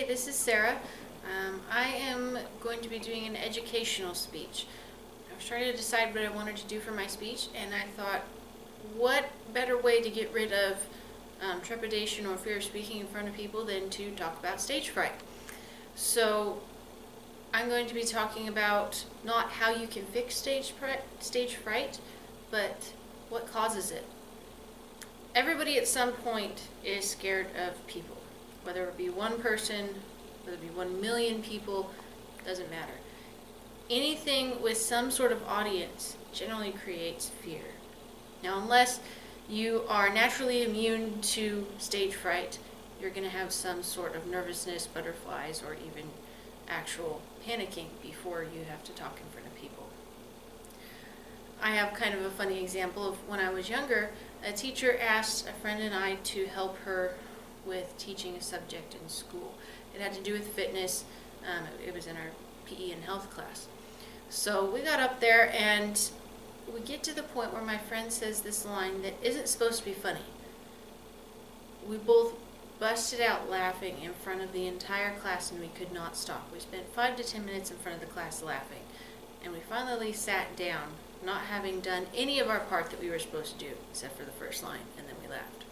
this is Sarah. I am going to be doing an educational speech. I was trying to decide what I wanted to do for my speech, and I thought, what better way to get rid of trepidation or fear of speaking in front of people than to talk about stage fright. So I'm going to be talking about not how you can fix stage fright, but what causes it. Everybody at some point is scared of people. Whether it be one person, whether it be 1 million people, doesn't matter. Anything with some sort of audience generally creates fear. Now, unless you are naturally immune to stage fright, you're going to have some sort of nervousness, butterflies, or even actual panicking before you have to talk in front of people. I have kind of a funny example of when I was younger. A teacher asked a friend and I to help her with teaching a subject in school. It had to do with fitness. It was in our PE and health class. So we got up there and we get to the point where my friend says this line that isn't supposed to be funny. We both busted out laughing in front of the entire class and we could not stop. We spent 5 to 10 minutes in front of the class laughing, and we finally sat down, not having done any of our part that we were supposed to do except for the first line, and then we laughed.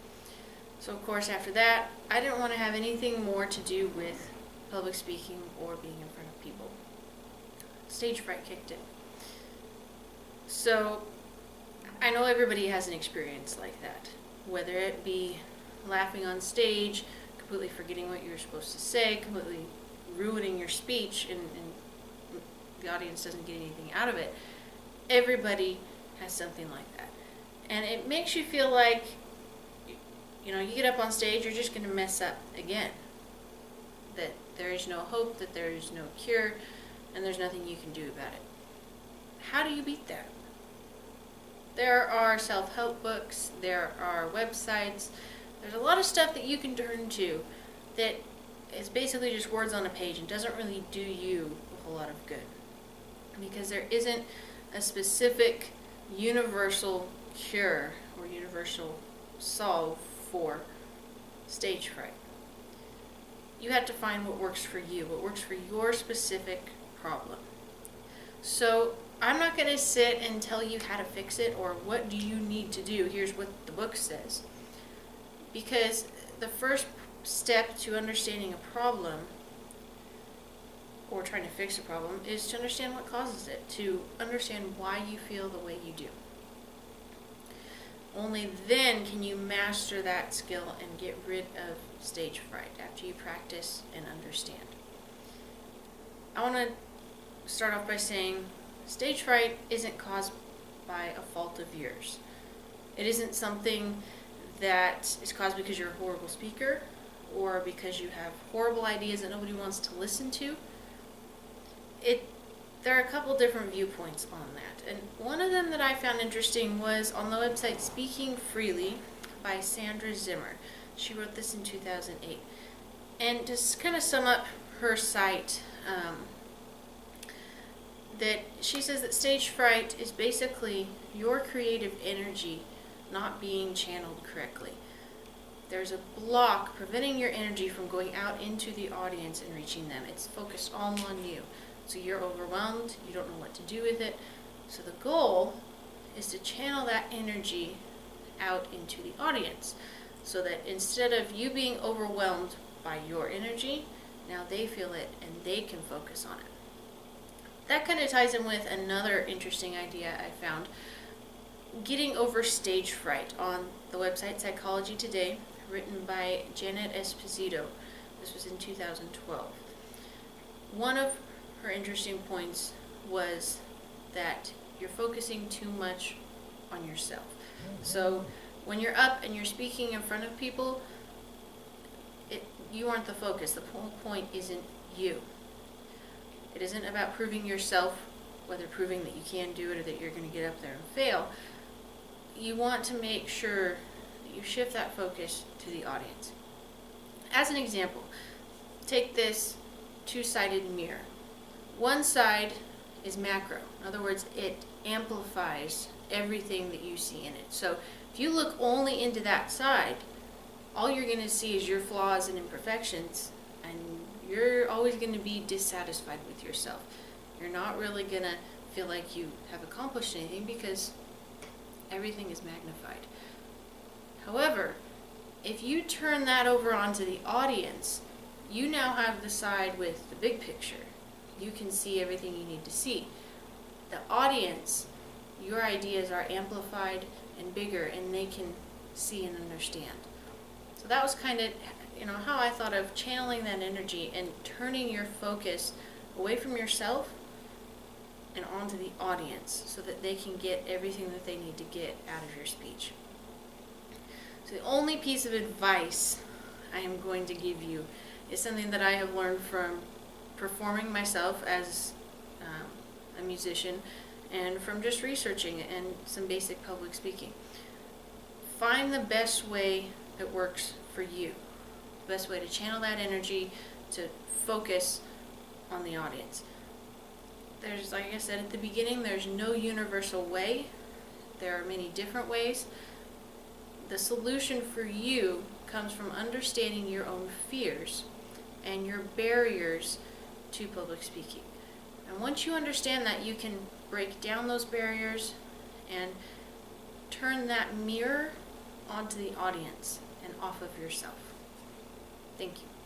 So of course after that, I didn't want to have anything more to do with public speaking or being in front of people. Stage fright kicked in. So I know everybody has an experience like that, whether it be laughing on stage, completely forgetting what you were supposed to say, completely ruining your speech, and the audience doesn't get anything out of it. Everybody has something like that. And it makes you feel like, you get up on stage, you're just going to mess up again. That there is no hope, that there is no cure, and there's nothing you can do about it. How do you beat that? There are self-help books, there are websites, there's a lot of stuff that you can turn to that is basically just words on a page and doesn't really do you a whole lot of good. Because there isn't a specific universal cure or universal solve for stage fright. You have to find what works for you, what works for your specific problem. So I'm not going to sit and tell you how to fix it or what do you need to do. Here's what the book says. Because the first step to understanding a problem or trying to fix a problem is to understand what causes it, to understand why you feel the way you do. Only then can you master that skill and get rid of stage fright after you practice and understand. I want to start off by saying stage fright isn't caused by a fault of yours. It isn't something that is caused because you're a horrible speaker or because you have horrible ideas that nobody wants to listen to. There are a couple different viewpoints on that, and one of them that I found interesting was on the website Speaking Freely by Sandra Zimmer. She wrote this in 2008. And to kind of sum up her site, that she says that stage fright is basically your creative energy not being channeled correctly. There's a block preventing your energy from going out into the audience and reaching them. It's focused all on you. So you're overwhelmed, you don't know what to do with it. So the goal is to channel that energy out into the audience so that instead of you being overwhelmed by your energy, now they feel it and they can focus on it. That kind of ties in with another interesting idea I found. Getting over stage fright on the website Psychology Today, written by Janet Esposito. This was in 2012. One of her interesting points was that you're focusing too much on yourself. So when you're up and you're speaking in front of people, you aren't the focus. The whole point isn't you. It isn't about proving yourself, whether proving that you can do it or that you're going to get up there and fail. You want to make sure that you shift that focus to the audience. As an example, take this two-sided mirror. One side is macro. In other words, it amplifies everything that you see in it. So if you look only into that side, all you're going to see is your flaws and imperfections, and you're always going to be dissatisfied with yourself. You're not really going to feel like you have accomplished anything because everything is magnified. However, if you turn that over onto the audience, you now have the side with the big picture. You can see everything you need to see. The audience, your ideas are amplified and bigger, and they can see and understand. So that was kind of, how I thought of channeling that energy and turning your focus away from yourself and onto the audience so that they can get everything that they need to get out of your speech. So the only piece of advice I am going to give you is something that I have learned from performing myself as a musician and from just researching and some basic public speaking. Find the best way that works for you. The best way to channel that energy, to focus on the audience. There's, like I said at the beginning, there's no universal way. There are many different ways. The solution for you comes from understanding your own fears and your barriers to public speaking. And once you understand that, you can break down those barriers and turn that mirror onto the audience and off of yourself. Thank you.